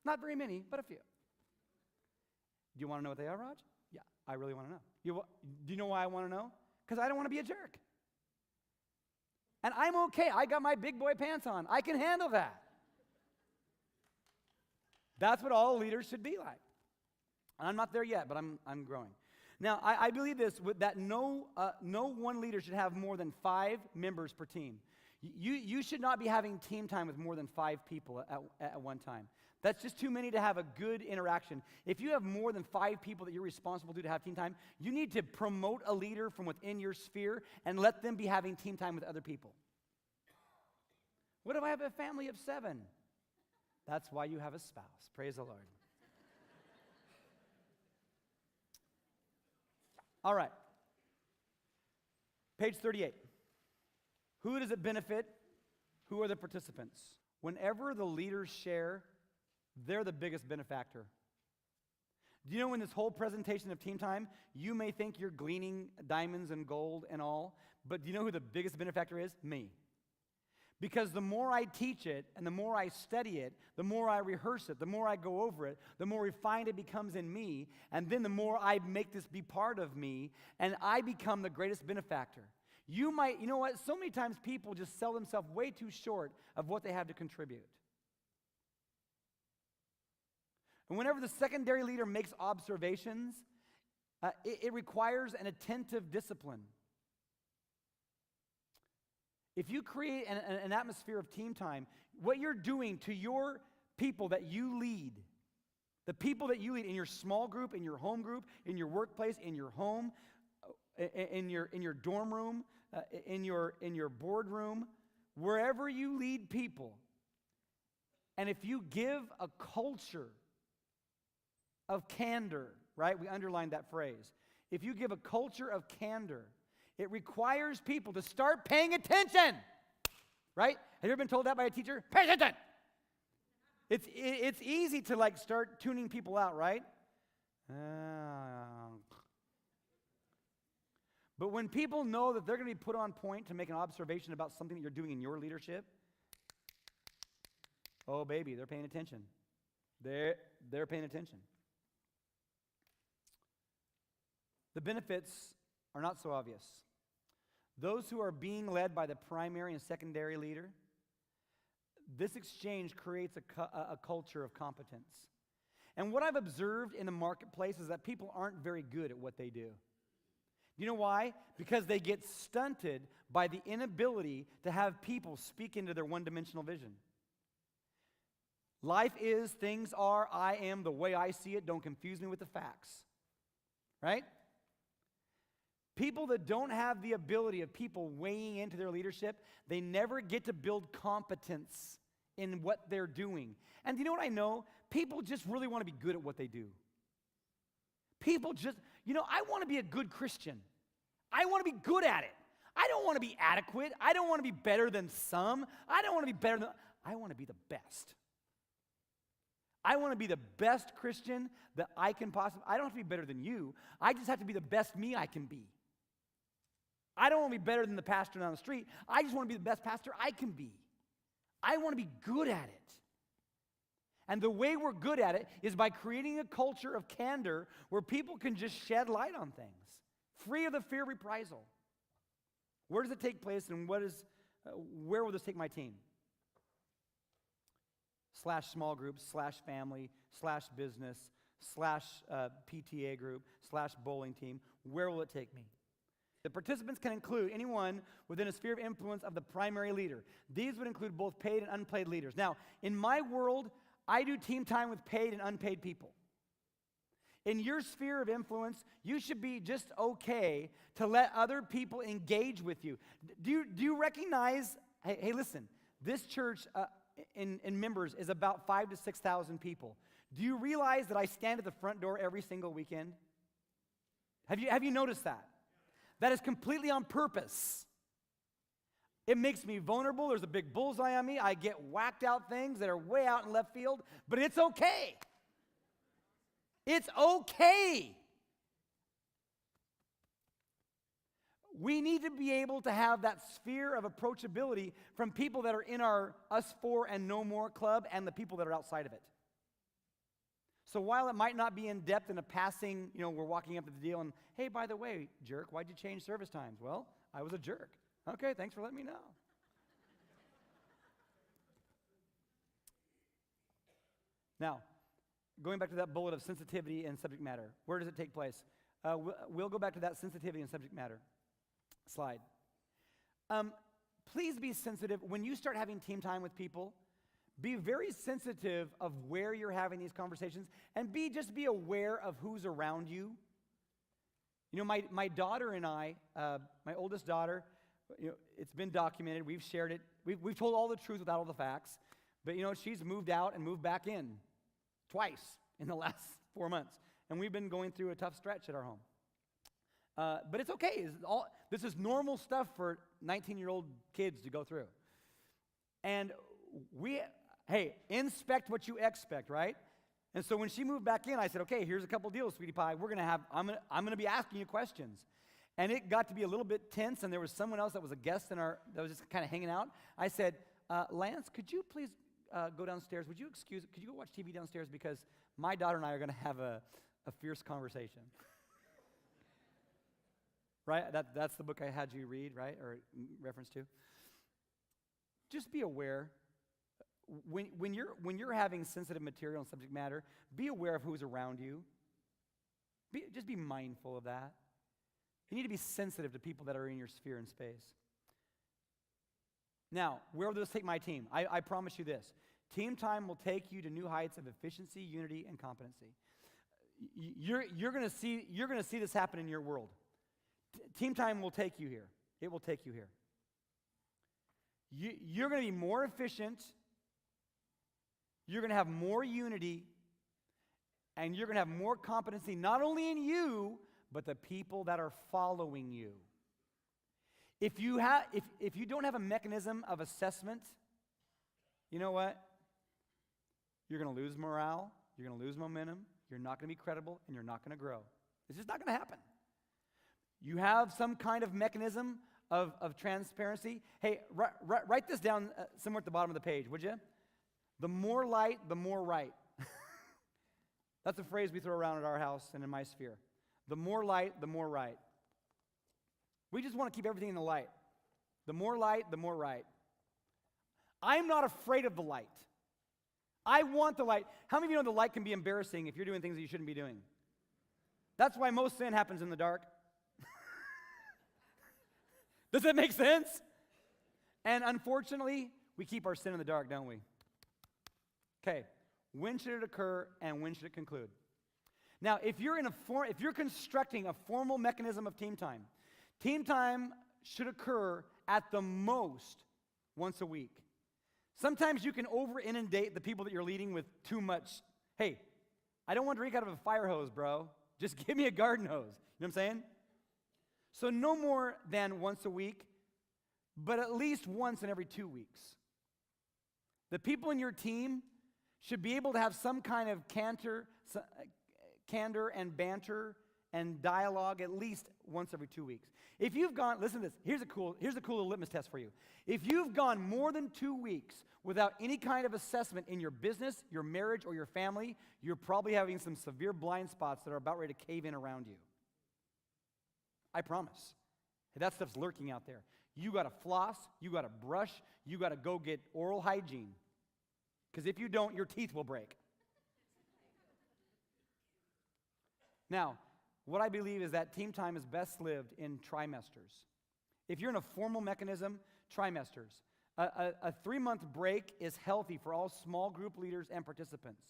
Not very many, but a few. Do you want to know what they are, Raj? Yeah, I really want to know. Do you know why I want to know? because I don't want to be a jerk. And I'm okay. I got my big boy pants on. I can handle that. That's what all leaders should be like. And I'm not there yet, but I'm growing. Now, I believe this, that no one leader should have more than 5 members per team. You should not be having team time with more than 5 people at one time. That's just too many to have a good interaction. If you have more than 5 people that you're responsible to have team time, you need to promote a leader from within your sphere and let them be having team time with other people. What if I have a family of 7? That's why you have a spouse. Praise the Lord. All right. Page 38. Who does it benefit? Who are the participants? Whenever the leaders share, they're the biggest benefactor. Do you know in this whole presentation of team time, you may think you're gleaning diamonds and gold and all, but do you know who the biggest benefactor is? Me. Because the more I teach it and the more I study it, the more I rehearse it, the more I go over it, the more refined it becomes in me, and then the more I make this be part of me, and I become the greatest benefactor. You know what? So many times people just sell themselves way too short of what they have to contribute. And whenever the secondary leader makes observations, it requires an attentive discipline. If you create an atmosphere of team time, what you're doing to your people that you lead, the people that you lead in your small group, in your home group, in your workplace, in your home, in your dorm room, in your boardroom, wherever you lead people, and if you give a culture of candor, right? We underlined that phrase. If you give a culture of candor, it requires people to start paying attention, right? Have you ever been told that by a teacher? Pay attention. It's easy to like start tuning people out, right? But when people know that they're going to be put on point to make an observation about something that you're doing in your leadership, oh baby, they're paying attention. They're paying attention. The benefits are not so obvious. Those who are being led by the primary and secondary leader, this exchange creates a culture of competence. And what I've observed in the marketplace is that people aren't very good at what they do. You know why? Because they get stunted by the inability to have people speak into their one-dimensional vision. Life is, things are, I am, the way I see it. Don't confuse me with the facts. Right? People that don't have the ability of people weighing into their leadership, they never get to build competence in what they're doing. And you know what I know? People just really want to be good at what they do. People just, I want to be a good Christian. I want to be good at it. I don't want to be adequate. I don't want to be better than some. I don't want to be better than, I want to be the best. I want to be the best Christian that I can possibly, I don't have to be better than you. I just have to be the best me I can be. I don't want to be better than the pastor down the street. I just want to be the best pastor I can be. I want to be good at it. And the way we're good at it is by creating a culture of candor where people can just shed light on things, free of the fear of reprisal. Where does it take place, and where will this take my team? / small groups, / family, / business, / PTA group, / bowling team. Where will it take me? The participants can include anyone within a sphere of influence of the primary leader. These would include both paid and unpaid leaders. Now, in my world, I do team time with paid and unpaid people. In your sphere of influence, you should be just okay to let other people engage with you. Do you recognize, hey, listen, this church in members is about 5,000 to 6,000 people. Do you realize that I stand at the front door every single weekend? Have you noticed that? That is completely on purpose. It makes me vulnerable. There's a big bullseye on me. I get whacked out things that are way out in left field, but it's okay. It's okay. We need to be able to have that sphere of approachability from people that are in our Us 4 and No More club and the people that are outside of it. So while it might not be in depth in a passing, we're walking up to the deal and, hey, by the way, jerk, why'd you change service times? Well, I was a jerk. Okay, thanks for letting me know. Now, going back to that bullet of sensitivity and subject matter, where does it take place? We'll go back to that sensitivity and subject matter slide. Please be sensitive. When you start having team time with people, be very sensitive of where you're having these conversations, and just be aware of who's around you. My daughter and I, my oldest daughter, it's been documented. We've shared it. We've told all the truth without all the facts. But she's moved out and moved back in twice in the last 4 months, and we've been going through a tough stretch at our home. But it's okay. This is normal stuff for 19-year-old kids to go through. And hey, inspect what you expect, right? And so when she moved back in, I said, okay, here's a couple deals, sweetie pie. I'm gonna be asking you questions. And it got to be a little bit tense, and there was someone else that was a guest that was just kind of hanging out. I said, Lance, could you please go downstairs? Could you go watch TV downstairs? Because my daughter and I are gonna have a fierce conversation. Right? That's the book I had you read, right? Or reference to. Just be aware. When you're having sensitive material and subject matter, be aware of who's around you. Just be mindful of that. You need to be sensitive to people that are in your sphere and space. Now, where will this take my team? I promise you this. Team time will take you to new heights of efficiency, unity, and competency. You're going to see this happen in your world. Team time will take you here. It will take you here. You're going to be more efficient. You're going to have more unity, and you're going to have more competency, not only in you, but the people that are following you. If you don't have a mechanism of assessment, you know what? You're going to lose morale, you're going to lose momentum, you're not going to be credible, and you're not going to grow. It's just not going to happen. You have some kind of mechanism of transparency. Hey, write this down somewhere at the bottom of the page, would you? The more light, the more right. That's a phrase we throw around at our house and in my sphere. The more light, the more right. We just want to keep everything in the light. The more light, the more right. I'm not afraid of the light. I want the light. How many of you know the light can be embarrassing if you're doing things that you shouldn't be doing? That's why most sin happens in the dark. Does that make sense? And unfortunately, we keep our sin in the dark, don't we? Okay, when should it occur and when should it conclude? Now, if you're constructing a formal mechanism of team time should occur at the most once a week. Sometimes you can over-inundate the people that you're leading with too much. Hey, I don't want to drink out of a fire hose, bro. Just give me a garden hose. You know what I'm saying? So no more than once a week, but at least once in every 2 weeks. The people in your team should be able to have some kind of candor and banter and dialogue at least once every 2 weeks. If you've gone, listen to this, here's a cool little litmus test for you. If you've gone more than 2 weeks without any kind of assessment in your business, your marriage, or your family, you're probably having some severe blind spots that are about ready to cave in around you. I promise. Hey, that stuff's lurking out there. You got to floss, you got to brush, you got to go get oral hygiene. Because if you don't, your teeth will break. Now, what I believe is that team time is best lived in trimesters. If you're in a formal mechanism, trimesters. A 3-month break is healthy for all small group leaders and participants.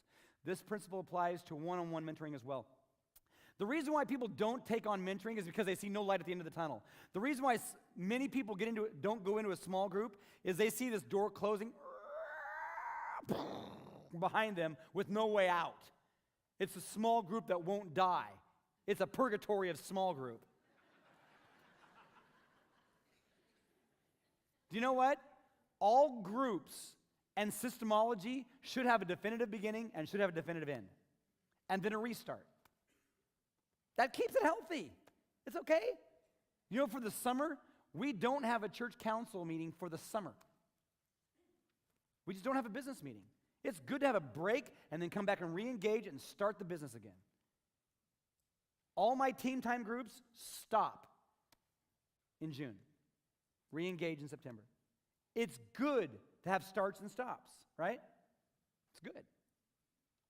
This principle applies to one-on-one mentoring as well. The reason why people don't take on mentoring is because they see no light at the end of the tunnel. The reason why many people don't go into a small group is they see this door closing behind them with no way out. It's a small group that won't die. It's a purgatory of small group. Do you know what? All groups and systemology should have a definitive beginning and should have a definitive end. And then a restart. That keeps it healthy. It's okay. You know, for the summer, we don't have a church council meeting for the summer. We just don't have a business meeting. It's good to have a break and then come back and re-engage and start the business again. All my team time groups stop in June. Re-engage in September. It's good to have starts and stops, right? It's good.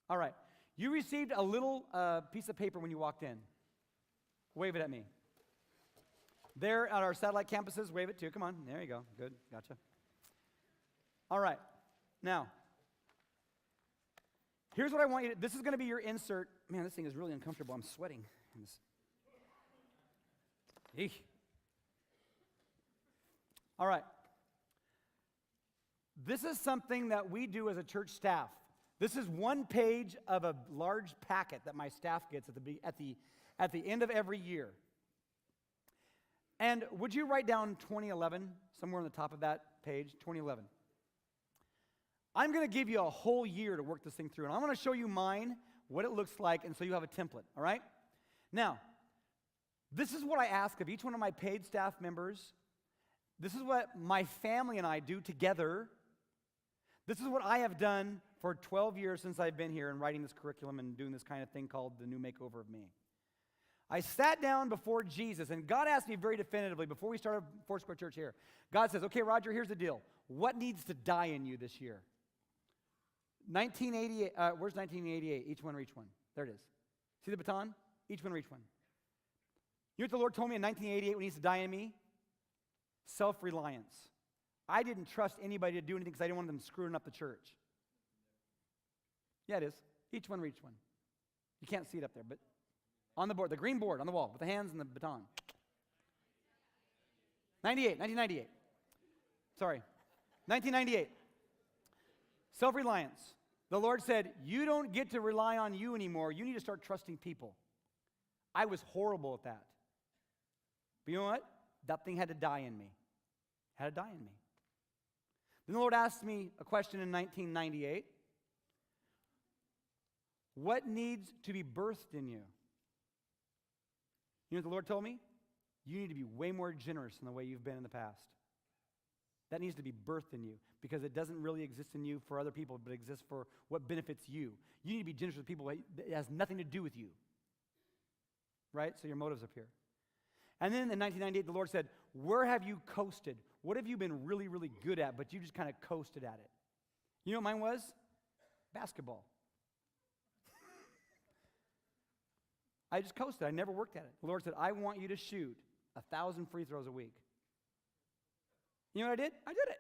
All right. You received a little piece of paper when you walked in. Wave it at me. There at our satellite campuses, wave it too. Come on. There you go. Good. Gotcha. All right. Now, here's what I want you to, this is going to be your insert. Man, this thing is really uncomfortable. I'm sweating. Eek. All right. This is something that we do as a church staff. This is one page of a large packet that my staff gets at the end of every year. And would you write down 2011, somewhere on the top of that page, 2011. I'm going to give you a whole year to work this thing through, and I'm going to show you mine, what it looks like, and so you have a template, all right? Now, this is what I ask of each one of my paid staff members. This is what my family and I do together. This is what I have done for 12 years since I've been here and writing this curriculum and doing this kind of thing called the new makeover of me. I sat down before Jesus, and God asked me very definitively before we started Foursquare Church here. God says, okay, Roger, here's the deal. What needs to die in you this year? 1988, where's 1988? Each one reach one. There it is. See the baton? Each one reach one. You know what the Lord told me in 1988 what needs to die in me? Self-reliance. I didn't trust anybody to do anything because I didn't want them screwing up the church. Yeah, it is. Each one reach one. You can't see it up there, but on the board, the green board on the wall with the hands and the baton. 1998. Sorry. 1998. Self-reliance. The Lord said, you don't get to rely on you anymore. You need to start trusting people. I was horrible at that. But you know what? That thing had to die in me. Had to die in me. Then the Lord asked me a question in 1998. What needs to be birthed in you? You know what the Lord told me? You need to be way more generous in the way you've been in the past. That needs to be birthed in you because it doesn't really exist in you for other people, but it exists for what benefits you. You need to be generous with people. It has nothing to do with you. Right? So your motive's up here. And then in 1998, the Lord said, where have you coasted? What have you been really, really good at, but you just kind of coasted at it? You know what mine was? Basketball. I just coasted. I never worked at it. The Lord said, I want you to shoot 1,000 free throws a week. You know what I did? I did it.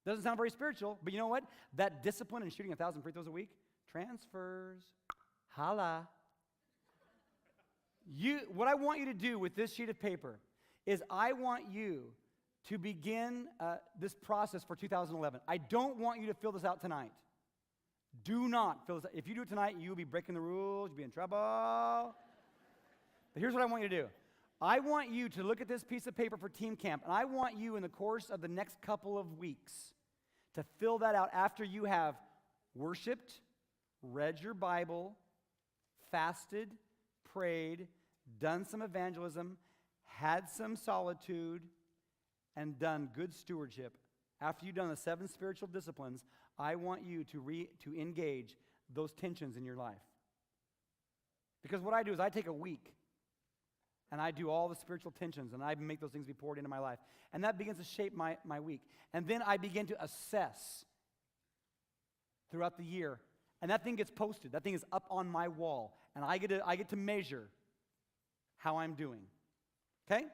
Doesn't sound very spiritual, but you know what? That discipline in shooting 1,000 free throws a week transfers. Holla. What I want you to do with this sheet of paper is I want you to begin this process for 2011. I don't want you to fill this out tonight. Do not fill this out. If you do it tonight, you'll be breaking the rules. You'll be in trouble. But here's what I want you to do. I want you to look at this piece of paper for team camp, and I want you in the course of the next couple of weeks to fill that out after you have worshiped, read your Bible, fasted, prayed, done some evangelism, had some solitude, and done good stewardship. After you've done the 7 spiritual disciplines, I want you to engage those tensions in your life. Because what I do is I take a week and I do all the spiritual tensions and I make those things be poured into my life. And that begins to shape my week. And then I begin to assess throughout the year. And that thing gets posted. That thing is up on my wall. And I get to measure how I'm doing. Okay?